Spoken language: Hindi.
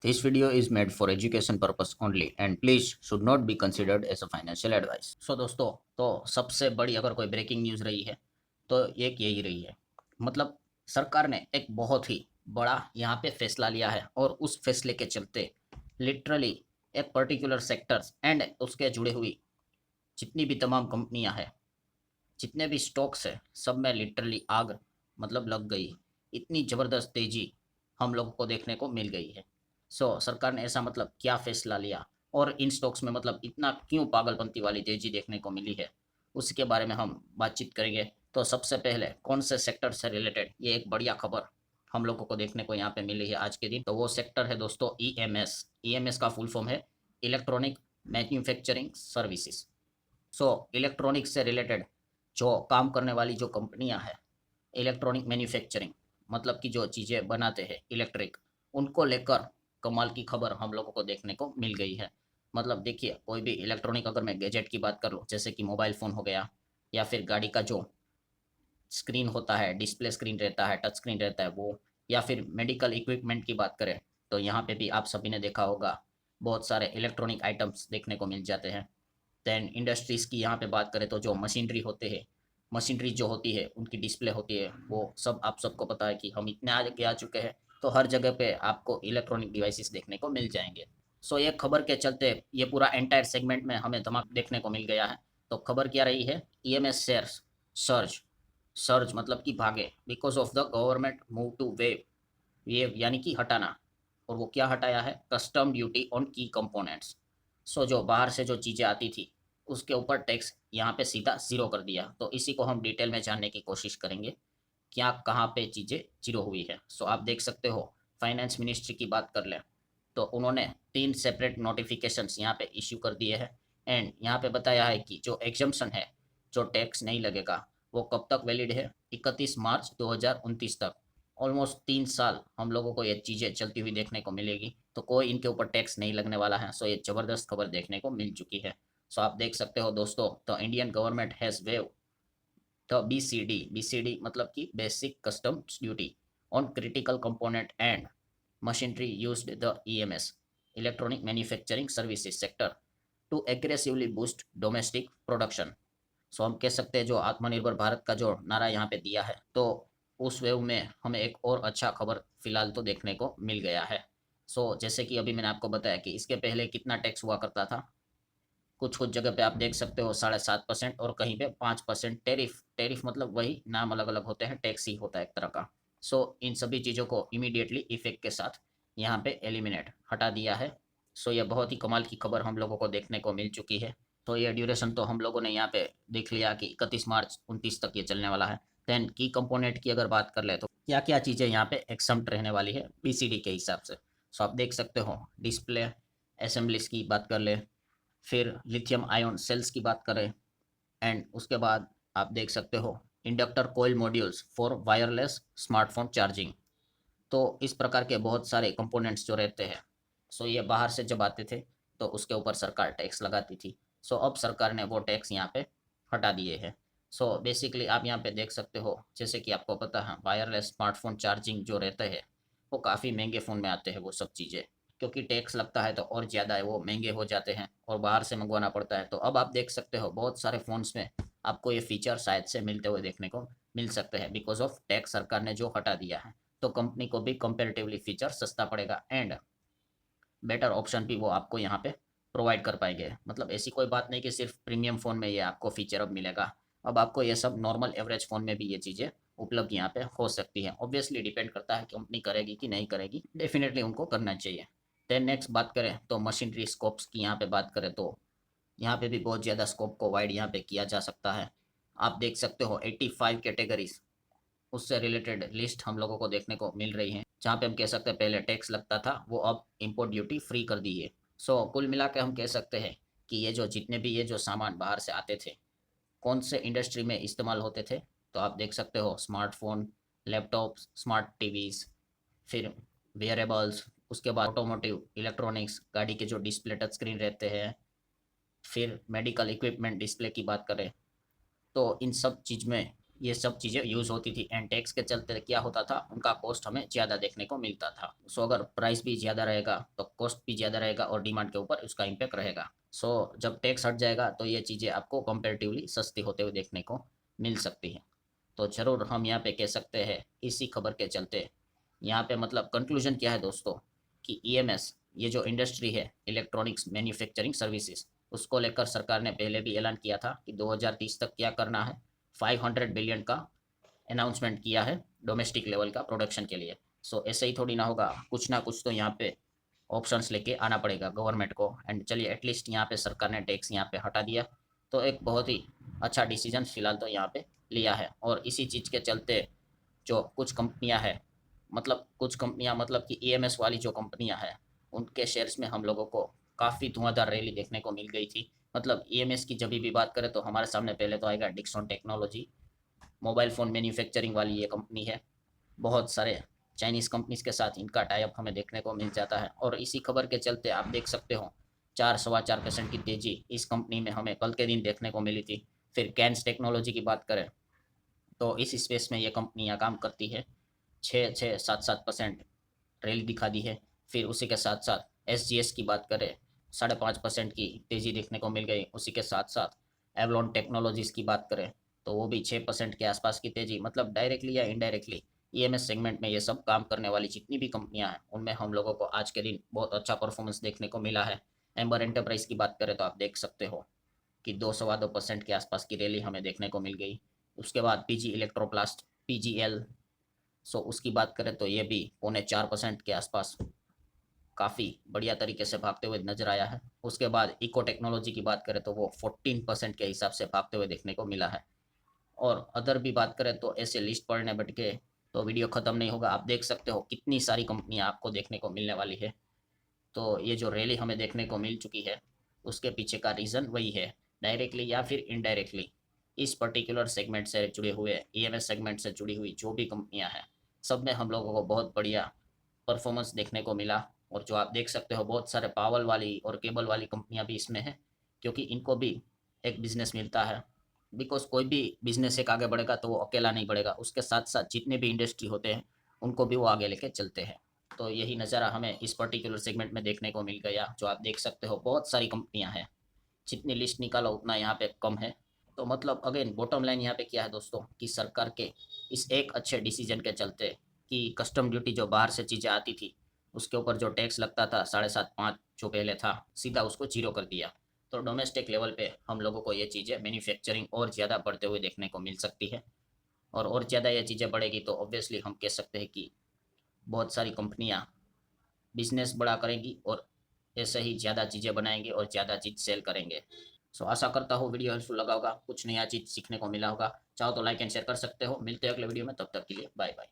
This video is made for education purpose only and please should not be considered as a financial advice. So दोस्तों, तो सबसे बड़ी अगर कोई ब्रेकिंग न्यूज़ रही है तो एक यही रही है। मतलब सरकार ने एक बहुत ही बड़ा यहाँ पे फैसला लिया है और उस फैसले के चलते लिटरली एक पर्टिकुलर सेक्टर्स एंड उसके जुड़े हुई जितनी भी तमाम कंपनियां हैं, जितने भी स्टॉक्स है, सब में लिटरली आग मतलब लग गई। इतनी ज़बरदस्त तेज़ी हम लोगों को देखने को मिल गई है। सरकार ने ऐसा मतलब क्या फ़ैसला लिया और इन स्टॉक्स में मतलब इतना क्यों पागलपंती वाली तेज़ी देखने को मिली है, उसके बारे में हम बातचीत करेंगे। तो सबसे पहले कौन से सेक्टर से रिलेटेड ये एक बढ़िया खबर हम लोगों को देखने को यहाँ पे मिली है आज के दिन, तो वो सेक्टर है दोस्तों ईएमएस। ईएमएस का फुल फॉर्म है इलेक्ट्रॉनिक मैन्युफैक्चरिंग सर्विसेज। इलेक्ट्रॉनिक्स से रिलेटेड जो काम करने वाली जो कंपनियां हैं, इलेक्ट्रॉनिक मैन्युफैक्चरिंग मतलब कि जो चीज़ें बनाते हैं इलेक्ट्रिक, उनको लेकर कमाल की खबर हम लोगों को देखने को मिल गई है। मतलब देखिए, कोई भी इलेक्ट्रॉनिक अगर मैं गैजेट की बात कर लूँ, जैसे कि मोबाइल फ़ोन हो गया या फिर गाड़ी का जो स्क्रीन होता है, डिस्प्ले स्क्रीन रहता है, टच स्क्रीन रहता है वो, या फिर मेडिकल इक्विपमेंट की बात करें तो यहाँ पे भी आप सभी ने देखा होगा बहुत सारे इलेक्ट्रॉनिक आइटम्स देखने को मिल जाते हैं। दैन इंडस्ट्रीज़ की यहाँ पे बात करें तो जो मशीनरी होते हैं, मशीनरी जो होती है उनकी डिस्प्ले होती है, वो सब आप सबको पता है कि हम इतने आगे आ चुके हैं, तो हर जगह पे आपको इलेक्ट्रॉनिक डिवाइसेस देखने को मिल जाएंगे। ये खबर के चलते ये पूरा एंटायर सेगमेंट में हमें धमाक देखने को मिल गया है। तो खबर क्या रही है, ईएमएस शेयर्स सर्ज। सर्ज मतलब कि भागे, because of the government move to waive यानी कि हटाना। और वो क्या हटाया है, कस्टम ड्यूटी ऑन की कंपोनेंट्स। जो बाहर से जो चीज़ें आती थी उसके ऊपर टैक्स यहाँ पे सीधा ज़ीरो कर दिया। तो इसी को हम डिटेल में जानने की कोशिश करेंगे, क्या कहाँ पे चीज़ें जीरो हुई है। आप देख सकते हो, फाइनेंस मिनिस्ट्री की बात कर लें तो उन्होंने 3 सेपरेट नोटिफिकेशंस यहाँ पे इश्यू कर दिए हैं। एंड यहाँ पे बताया है कि जो एग्जम्पशन है, जो टैक्स नहीं लगेगा, वो कब तक वैलिड है, 31 मार्च 2029 तक। ऑलमोस्ट 3 साल हम लोगों को ये चीज़ें चलती हुई देखने को मिलेगी, तो कोई इनके ऊपर टैक्स नहीं लगने वाला है। ये ज़बरदस्त खबर देखने को मिल चुकी है। आप देख सकते हो दोस्तों, the Indian government has waive the BCD मतलब कि basic customs duty on critical component and machinery used the EMS electronic manufacturing services sector to aggressively boost domestic production. हम कह सकते हैं जो आत्मनिर्भर भारत का जो नारा यहाँ पे दिया है, तो उस वेव में हमें एक और अच्छा खबर फिलहाल तो देखने को मिल गया है। जैसे कि अभी मैंने आपको बताया कि इसके पहले कितना टैक्स हुआ करता था, कुछ कुछ जगह पे आप देख सकते हो 7.5% और कहीं पे 5% टेरिफ। टेरिफ मतलब वही नाम अलग अलग होते हैं, टैक्स ही होता है एक तरह का। इन सभी चीज़ों को इमीडिएटली इफेक्ट के साथ यहाँ पे एलिमिनेट हटा दिया है। ये बहुत ही कमाल की खबर हम लोगों को देखने को मिल चुकी है। ये ड्यूरेशन तो हम लोगों ने यहाँ पे देख लिया कि 31 मार्च 29 तक ये चलने वाला है। देन की कंपोनेंट की अगर बात कर ले तो क्या क्या चीज़ें यहाँ पे एक्सम्प्ट रहने वाली है बीसीडी के हिसाब से। आप देख सकते हो, डिस्प्ले असेंबलीज की बात कर ले, फिर लिथियम आयन सेल्स की बात करें, एंड उसके बाद आप देख सकते हो inductor coil modules for wireless smartphone charging. तो इस प्रकार के बहुत सारे कंपोनेंट्स जो रहते हैं, ये बाहर से जब आते थे तो उसके ऊपर सरकार टैक्स लगाती थी। अब सरकार ने वो टैक्स यहाँ पे हटा दिए हैं। बेसिकली आप यहाँ पे देख सकते हो, जैसे कि आपको पता है वायरलेस स्मार्टफोन चार्जिंग जो रहते हैं वो काफ़ी महंगे फ़ोन में आते हैं वो सब चीज़ें, क्योंकि टैक्स लगता है तो और ज़्यादा है, वो महंगे हो जाते हैं और बाहर से मंगवाना पड़ता है। तो अब आप देख सकते हो बहुत सारे फ़ोन्स में आपको ये फीचर शायद से मिलते हुए देखने को मिल सकते हैं, बिकॉज ऑफ टैक्स सरकार ने जो हटा दिया है। तो कंपनी को भी कंपेरेटिवली फीचर सस्ता पड़ेगा एंड बेटर ऑप्शन भी वो आपको यहाँ पे प्रोवाइड कर पाएंगे। मतलब ऐसी कोई बात नहीं कि सिर्फ प्रीमियम फ़ोन में ये आपको फीचर अब मिलेगा, अब आपको ये सब नॉर्मल एवरेज फ़ोन में भी ये चीज़ें उपलब्ध यहाँ पे हो सकती है। ऑब्वियसली डिपेंड करता है कंपनी करेगी कि नहीं करेगी, डेफिनेटली उनको करना चाहिए। देन नेक्स्ट बात करें तो मशीनरी स्कोप्स की यहाँ पे बात करें तो यहाँ पे भी बहुत ज़्यादा स्कोप को वाइड यहाँ पे किया जा सकता है। आप देख सकते हो 85 कैटेगरीज, उससे रिलेटेड लिस्ट हम लोगों को देखने को मिल रही है, जहाँ पे हम कह सकते हैं पहले टैक्स लगता था वो अब इंपोर्ट ड्यूटी फ्री कर दी है। कुल मिला के हम कह सकते हैं कि ये जो जितने भी ये जो सामान बाहर से आते थे, कौन से इंडस्ट्री में इस्तेमाल होते थे, तो आप देख सकते हो स्मार्टफोन, लैपटॉप, स्मार्ट टीवीज, फिर वेयरेबल्स, उसके बाद ऑटोमोटिव इलेक्ट्रॉनिक्स, गाड़ी के जो डिस्प्ले टच स्क्रीन रहते हैं, फिर मेडिकल इक्विपमेंट डिस्प्ले की बात करें तो इन सब चीज़ में ये सब चीज़ें यूज़ होती थी एंड टैक्स के चलते क्या होता था, उनका कॉस्ट हमें ज़्यादा देखने को मिलता था। सो अगर प्राइस भी ज़्यादा रहेगा तो कॉस्ट भी ज़्यादा रहेगा और डिमांड के ऊपर उसका इम्पैक्ट रहेगा। सो जब टैक्स हट जाएगा तो ये चीज़ें आपको कंपैरेटिवली सस्ती होते हुए देखने को मिल सकती है। तो ज़रूर हम यहाँ पे कह सकते हैं इसी खबर के चलते, यहाँ पे मतलब कंक्लूजन क्या है दोस्तों, कि ईएमएस ये जो इंडस्ट्री है इलेक्ट्रॉनिक्स मैन्युफैक्चरिंग सर्विसेज, उसको लेकर सरकार ने पहले भी ऐलान किया था कि 2030 तक क्या करना है, 500 बिलियन का अनाउंसमेंट किया है डोमेस्टिक लेवल का प्रोडक्शन के लिए। सो ऐसे ही थोड़ी ना कुछ तो यहाँ पे ऑप्शंस लेके आना पड़ेगा गवर्नमेंट को। एंड चलिए एटलीस्ट यहाँ पे सरकार ने टैक्स यहाँ पे हटा दिया, तो एक बहुत ही अच्छा डिसीजन फिलहाल तो यहाँ पे लिया है। और इसी चीज़ के चलते जो कुछ कंपनियां हैं, मतलब कुछ कंपनियां मतलब कि ईएमएस वाली जो कंपनियां हैं, उनके शेयर्स में हम लोगों को काफ़ी धुआंधार रैली देखने को मिल गई थी। मतलब ईएमएस की जब भी बात करें तो हमारे सामने पहले तो आएगा Dixon technology, mobile phone manufacturing वाली ये कंपनी है। बहुत सारे चाइनीज़ कंपनीज के साथ इनका टाई अप हमें देखने को मिल जाता है। और इसी खबर के चलते आप देख सकते हो 4 सवा 4% की तेज़ी इस कंपनी में हमें कल के दिन देखने को मिली थी। फिर कैंस टेक्नोलॉजी की बात करें तो इस स्पेस में ये कंपनियां काम करती है, 6-6 7-7% रैली दिखा दी है। फिर उसी के साथ साथ एसजीएस की बात करें, 5.5% की तेज़ी देखने को मिल गई। उसी के साथ साथ एवलॉन टेक्नोलॉजीज़ की बात करें तो वो भी 6% के आसपास की तेज़ी। मतलब डायरेक्टली या इनडायरेक्टली ईएमएस सेगमेंट में ये सब काम करने वाली जितनी भी कंपनियां हैं उनमें हम लोगों को आज के दिन बहुत अच्छा परफॉर्मेंस देखने को मिला है। एम्बर एंटरप्राइज की बात करें तो आप देख सकते हो कि 2 सवा 2% के आसपास की रैली हमें देखने को मिल गई। उसके बाद पीजी इलेक्ट्रोप्लास्ट, पीजीएल, सो उसकी बात करें तो ये भी 3.25% के आसपास काफ़ी बढ़िया तरीके से भागते हुए नजर आया है। उसके बाद इको टेक्नोलॉजी की बात करें तो वो 14% के हिसाब से भागते हुए देखने को मिला है। और अदर भी बात करें तो ऐसे लिस्ट पढ़ने बैठ के तो वीडियो ख़त्म नहीं होगा। आप देख सकते हो कितनी सारी कंपनियां आपको देखने को मिलने वाली है। तो ये जो रैली हमें देखने को मिल चुकी है उसके पीछे का रीज़न वही है, डायरेक्टली या फिर इनडायरेक्टली इस पर्टिकुलर सेगमेंट से जुड़े हुए ईएमएस सेगमेंट से जुड़ी हुई जो भी कंपनियां हैं, सब में हम लोगों को बहुत बढ़िया परफॉर्मेंस देखने को मिला। और जो आप देख सकते हो बहुत सारे पावर वाली और केबल वाली कंपनियां भी इसमें हैं, क्योंकि इनको भी एक बिजनेस मिलता है। बिकॉज कोई भी बिजनेस एक आगे बढ़ेगा तो वो अकेला नहीं बढ़ेगा, उसके साथ साथ जितने भी इंडस्ट्री होते हैं उनको भी वो आगे लेके चलते हैं। तो यही नज़ारा हमें इस पर्टिकुलर सेगमेंट में देखने को मिल गया। जो आप देख सकते हो बहुत सारी कंपनियां हैं, जितनी लिस्ट निकालो उतना यहाँ पे कम है। तो मतलब अगेन बॉटम लाइन यहाँ पे क्या है दोस्तों, कि सरकार के इस एक अच्छे डिसीजन के चलते कि कस्टम ड्यूटी जो बाहर से चीज़ें आती थी उसके ऊपर जो टैक्स लगता था 7.5-5 जो पहले था, सीधा उसको जीरो कर दिया। तो डोमेस्टिक लेवल पे हम लोगों को ये चीज़ें मैन्युफैक्चरिंग और ज़्यादा बढ़ते हुए देखने को मिल सकती है। और ज़्यादा ये चीज़ें बढ़ेगी तो ऑब्वियसली हम कह सकते हैं कि बहुत सारी कंपनियां बिजनेस बड़ा करेंगी और ऐसे ही ज़्यादा चीज़ें बनाएंगे और ज़्यादा चीज़ सेल करेंगे। सो आशा करता हूँ वीडियो हेल्पफुल लगा होगा, कुछ नया चीज़ सीखने को मिला होगा। चाहो तो लाइक एंड शेयर कर सकते हो। मिलते हैं अगले वीडियो में, तब तक के लिए बाय बाय।